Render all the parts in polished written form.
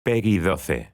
Peggy 12.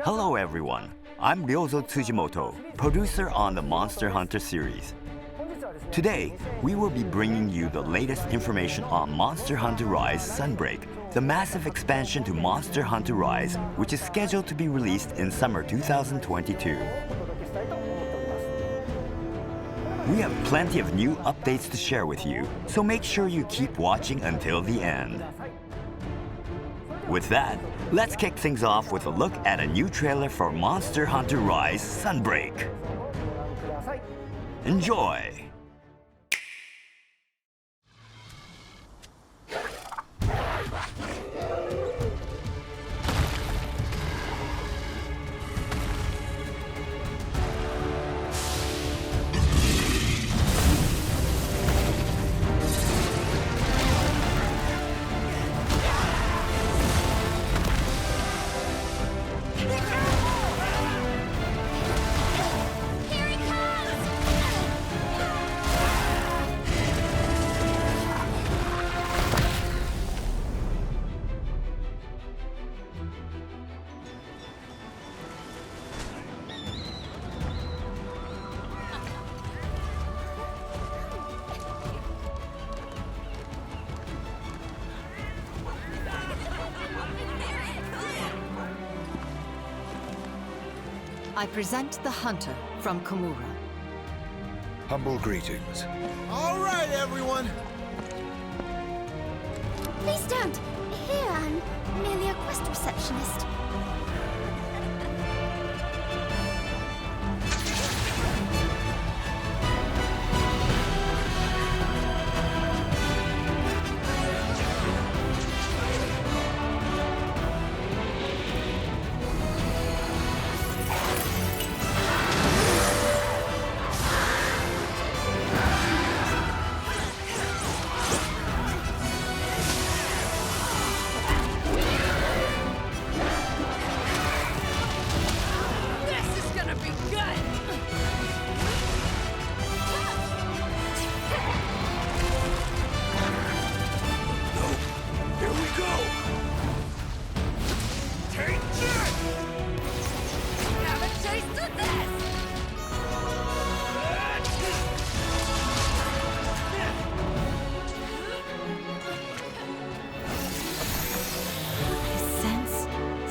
Hello everyone, I'm Ryozo Tsujimoto, producer on the Monster Hunter series. Today, we will be bringing you the latest information on Monster Hunter Rise Sunbreak, the massive expansion to Monster Hunter Rise, which is scheduled to be released in summer 2022. We have plenty of new updates to share with you, so make sure you keep watching until the end. With that, let's kick things off with a look at a new trailer for Monster Hunter Rise Sunbreak. Enjoy! I present the Hunter from Komura. Humble greetings. All right, everyone. Please don't. Here, I'm merely a quest receptionist.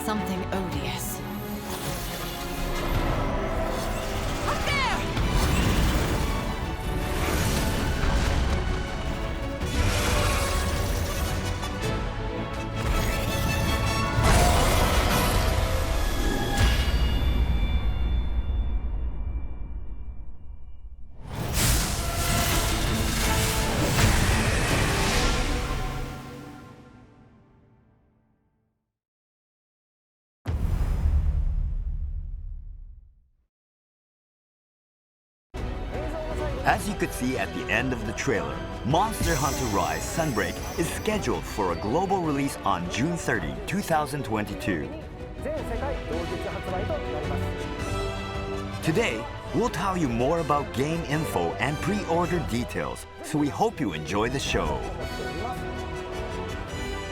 Something odious. Up there! As you could see at the end of the trailer, Monster Hunter Rise Sunbreak is scheduled for a global release on June 30, 2022. Today, we'll tell you more about game info and pre-order details, so we hope you enjoy the show.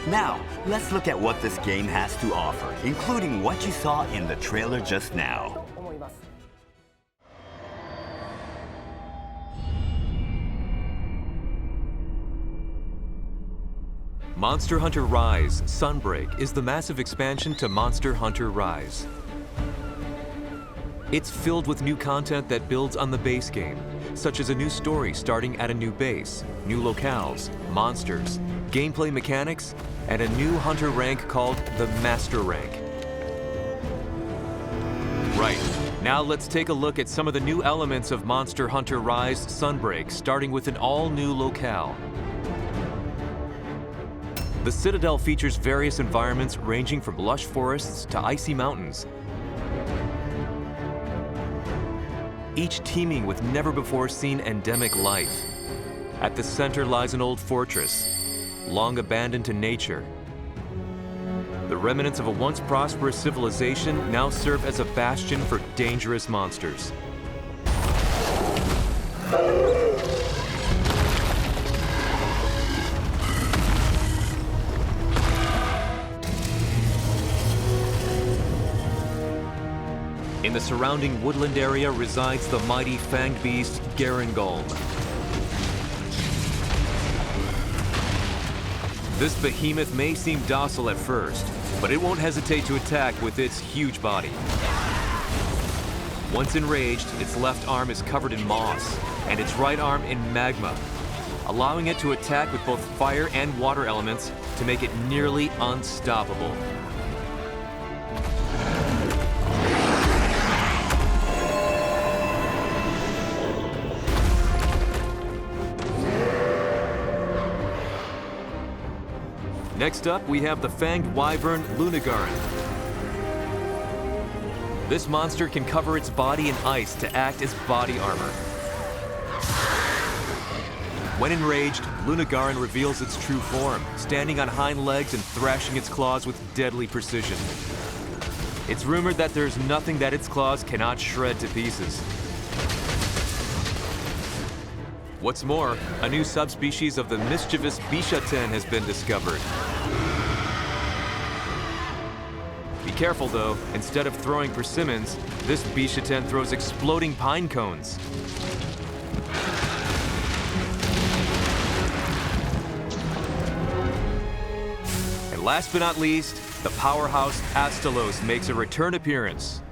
Now, let's look at what this game has to offer, including what you saw in the trailer just now. Monster Hunter Rise Sunbreak is the massive expansion to Monster Hunter Rise. It's filled with new content that builds on the base game, such as a new story starting at a new base, new locales, monsters, gameplay mechanics, and a new hunter rank called the Master Rank. Right, now let's take a look at some of the new elements of Monster Hunter Rise Sunbreak, starting with an all-new locale. The Citadel features various environments ranging from lush forests to icy mountains, each teeming with never-before-seen endemic life. At the center lies an old fortress, long abandoned to nature. The remnants of a once prosperous civilization now serve as a bastion for dangerous monsters. In the surrounding woodland area resides the mighty fanged beast Garangolm. This behemoth may seem docile at first, but it won't hesitate to attack with its huge body. Once enraged, its left arm is covered in moss, and its right arm in magma, allowing it to attack with both fire and water elements to make it nearly unstoppable. Next up, we have the fanged wyvern Lunagaran. This monster can cover its body in ice to act as body armor. When enraged, Lunagaran reveals its true form, standing on hind legs and thrashing its claws with deadly precision. It's rumored that there's nothing that its claws cannot shred to pieces. What's more, a new subspecies of the mischievous Bishaten has been discovered. Be careful though, instead of throwing persimmons, this Bishaten throws exploding pine cones. And last but not least, the powerhouse Astalos makes a return appearance.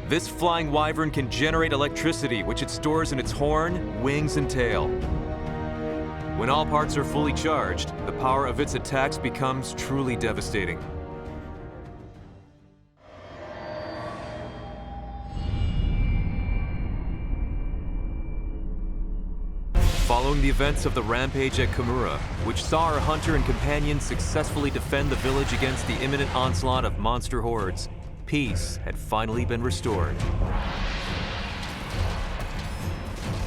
This flying wyvern can generate electricity, which it stores in its horn, wings, and tail. When all parts are fully charged, the power of its attacks becomes truly devastating. Following the events of the rampage at Komura, which saw our hunter and companions successfully defend the village against the imminent onslaught of monster hordes, peace had finally been restored.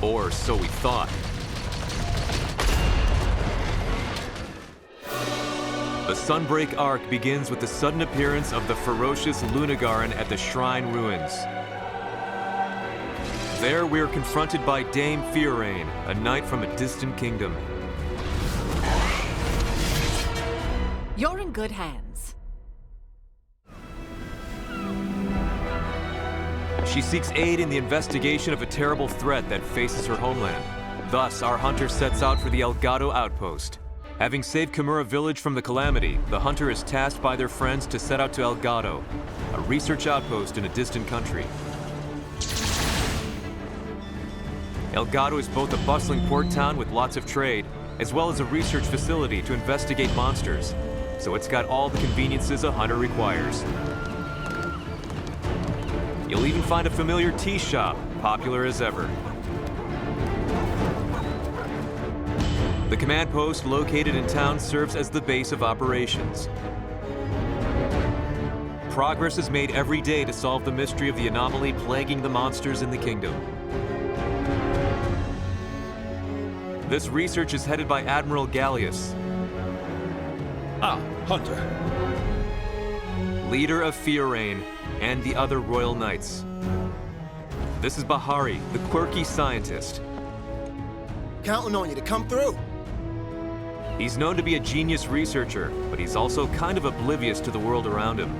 Or so we thought. The Sunbreak arc begins with the sudden appearance of the ferocious Lunagaran at the Shrine Ruins. There we are confronted by Dame Fiorraine, a knight from a distant kingdom. You're in good hands. She seeks aid in the investigation of a terrible threat that faces her homeland. Thus, our hunter sets out for the Elgato outpost. Having saved Komura village from the calamity, the hunter is tasked by their friends to set out to Elgato, a research outpost in a distant country. Elgato is both a bustling port town with lots of trade, as well as a research facility to investigate monsters, so it's got all the conveniences a hunter requires. You'll even find a familiar tea shop, popular as ever. The command post located in town serves as the base of operations. Progress is made every day to solve the mystery of the anomaly plaguing the monsters in the kingdom. This research is headed by Admiral Gallius. Ah, Hunter. Leader of Fiorraine and the other royal knights. This is Bahari, the quirky scientist. Counting on you to come through. He's known to be a genius researcher, but he's also kind of oblivious to the world around him.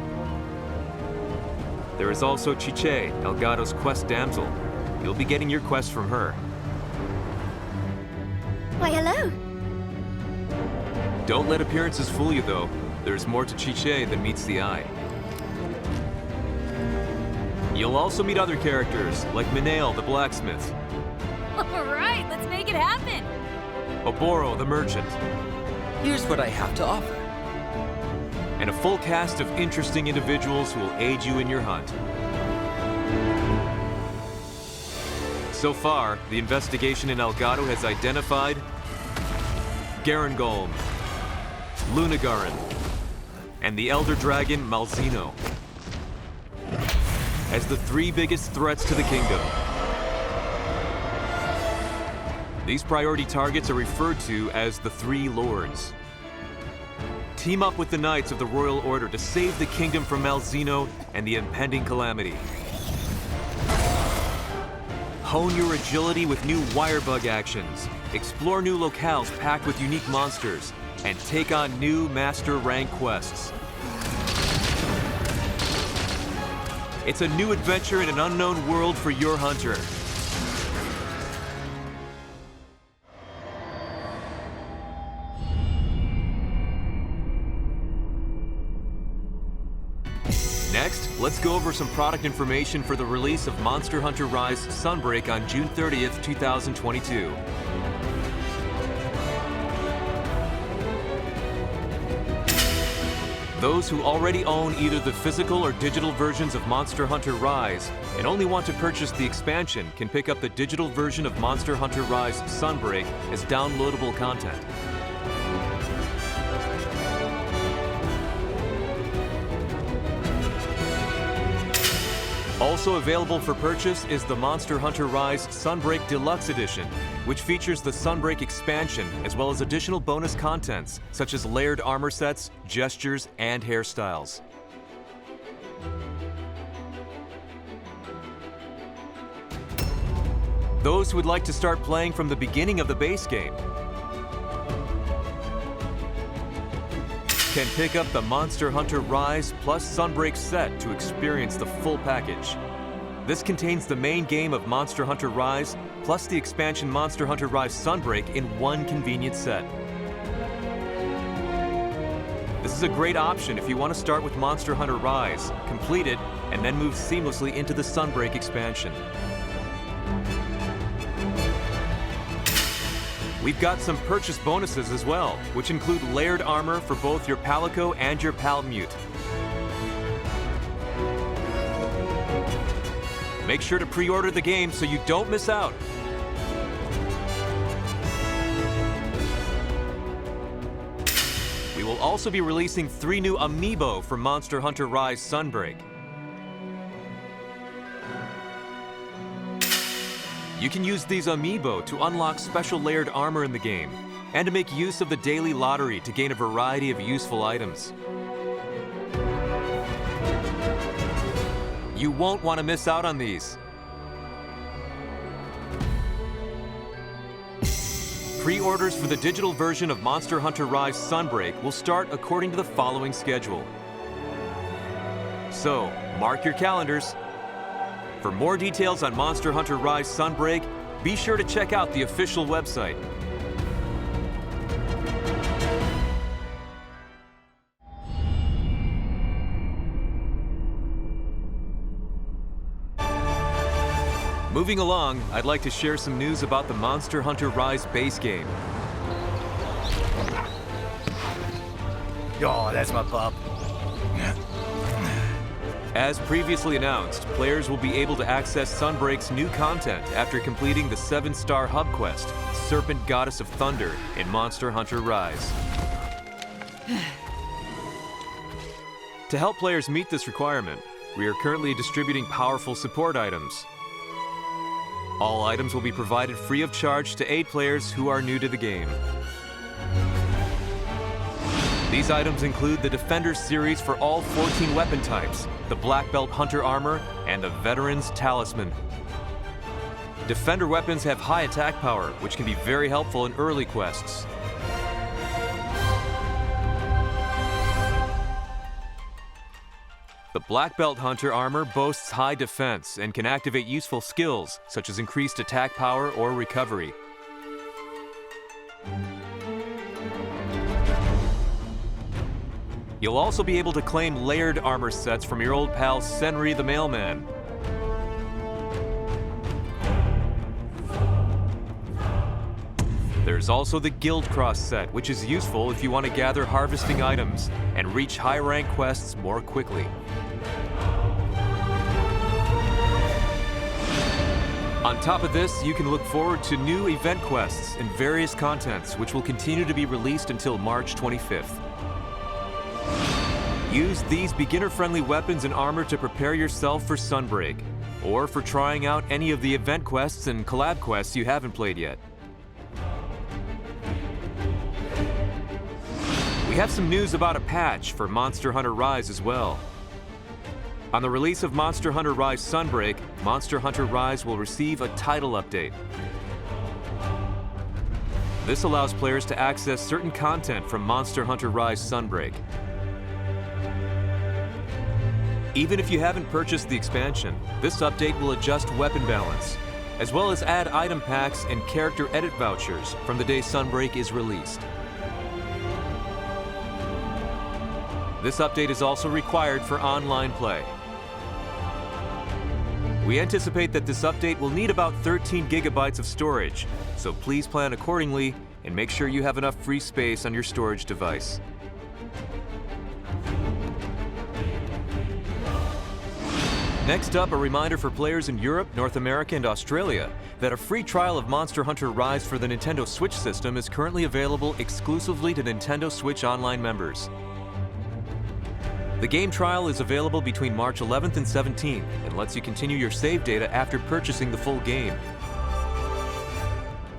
There is also Chiche, Elgato's quest damsel. You'll be getting your quest from her. Why, hello. Don't let appearances fool you, though. There's more to Chiche than meets the eye. You'll also meet other characters, like Minail the blacksmith, Alright, let's make it happen! Oboro the merchant, Here's what I have to offer. and a full cast of interesting individuals who will aid you in your hunt. So far, the investigation in Elgato has identified Garangolm, Lunagaran, and the Elder Dragon Malzeno as the three biggest threats to the kingdom. These priority targets are referred to as the Three Lords. Team up with the Knights of the Royal Order to save the kingdom from Malzeno and the impending calamity. Hone your agility with new wirebug actions, explore new locales packed with unique monsters, and take on new master rank quests. It's a new adventure in an unknown world for your hunter. Next, let's go over some product information for the release of Monster Hunter Rise Sunbreak on June 30th, 2022. Those who already own either the physical or digital versions of Monster Hunter Rise and only want to purchase the expansion can pick up the digital version of Monster Hunter Rise Sunbreak as downloadable content. Also available for purchase is the Monster Hunter Rise Sunbreak Deluxe Edition, which features the Sunbreak expansion as well as additional bonus contents such as layered armor sets, gestures, and hairstyles. Those who would like to start playing from the beginning of the base game can pick up the Monster Hunter Rise plus Sunbreak set to experience the full package. This contains the main game of Monster Hunter Rise plus the expansion Monster Hunter Rise Sunbreak in one convenient set. This is a great option if you want to start with Monster Hunter Rise, complete it, and then move seamlessly into the Sunbreak expansion. We've got some purchase bonuses as well, which include layered armor for both your Palico and your Palmute. Make sure to pre-order the game so you don't miss out. We will also be releasing 3 new amiibo for Monster Hunter Rise Sunbreak. You can use these amiibo to unlock special layered armor in the game, and to make use of the daily lottery to gain a variety of useful items. You won't want to miss out on these. Pre-orders for the digital version of Monster Hunter Rise Sunbreak will start according to the following schedule. So, mark your calendars. For more details on Monster Hunter Rise Sunbreak, be sure to check out the official website. Moving along, I'd like to share some news about the Monster Hunter Rise base game. Oh, that's my pup. As previously announced, players will be able to access Sunbreak's new content after completing the 7-star hub quest, Serpent Goddess of Thunder, in Monster Hunter Rise. To help players meet this requirement, we are currently distributing powerful support items. All items will be provided free of charge to aid players who are new to the game. These items include the Defender series for all 14 weapon types, the Black Belt Hunter Armor, and the Veteran's Talisman. Defender weapons have high attack power, which can be very helpful in early quests. The Black Belt Hunter Armor boasts high defense and can activate useful skills, such as increased attack power or recovery. You'll also be able to claim layered armor sets from your old pal Senri the Mailman. There's also the Guild Cross set, which is useful if you want to gather harvesting items and reach high-rank quests more quickly. On top of this, you can look forward to new event quests and various contents, which will continue to be released until March 25th. Use these beginner-friendly weapons and armor to prepare yourself for Sunbreak, or for trying out any of the event quests and collab quests you haven't played yet. We have some news about a patch for Monster Hunter Rise as well. On the release of Monster Hunter Rise Sunbreak, Monster Hunter Rise will receive a title update. This allows players to access certain content from Monster Hunter Rise Sunbreak. Even if you haven't purchased the expansion, this update will adjust weapon balance, as well as add item packs and character edit vouchers from the day Sunbreak is released. This update is also required for online play. We anticipate that this update will need about 13 gigabytes of storage, so please plan accordingly and make sure you have enough free space on your storage device. Next up, a reminder for players in Europe, North America, and Australia that a free trial of Monster Hunter Rise for the Nintendo Switch system is currently available exclusively to Nintendo Switch Online members. The game trial is available between March 11th and 17th and lets you continue your save data after purchasing the full game.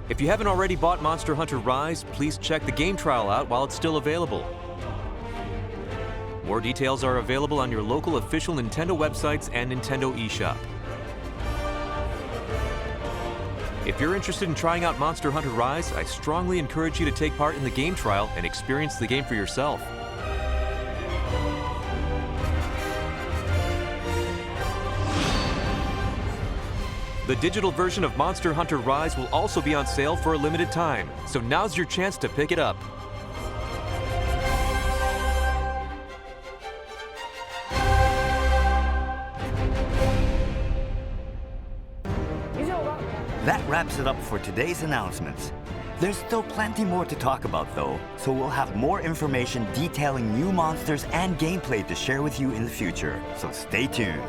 If you haven't already bought Monster Hunter Rise, please check the game trial out while it's still available. More details are available on your local official Nintendo websites and Nintendo eShop. If you're interested in trying out Monster Hunter Rise, I strongly encourage you to take part in the game trial and experience the game for yourself. The digital version of Monster Hunter Rise will also be on sale for a limited time, so now's your chance to pick it up. That wraps it up for today's announcements. There's still plenty more to talk about though, so we'll have more information detailing new monsters and gameplay to share with you in the future, so stay tuned.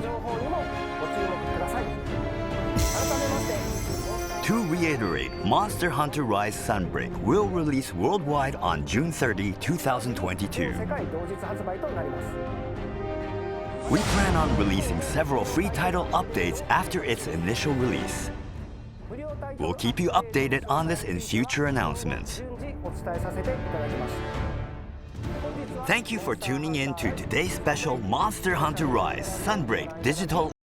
To reiterate, Monster Hunter Rise Sunbreak will release worldwide on June 30, 2022. We plan on releasing several free title updates after its initial release. We'll keep you updated on this in future announcements. Thank you for tuning in to today's special Monster Hunter Rise Sunbreak digital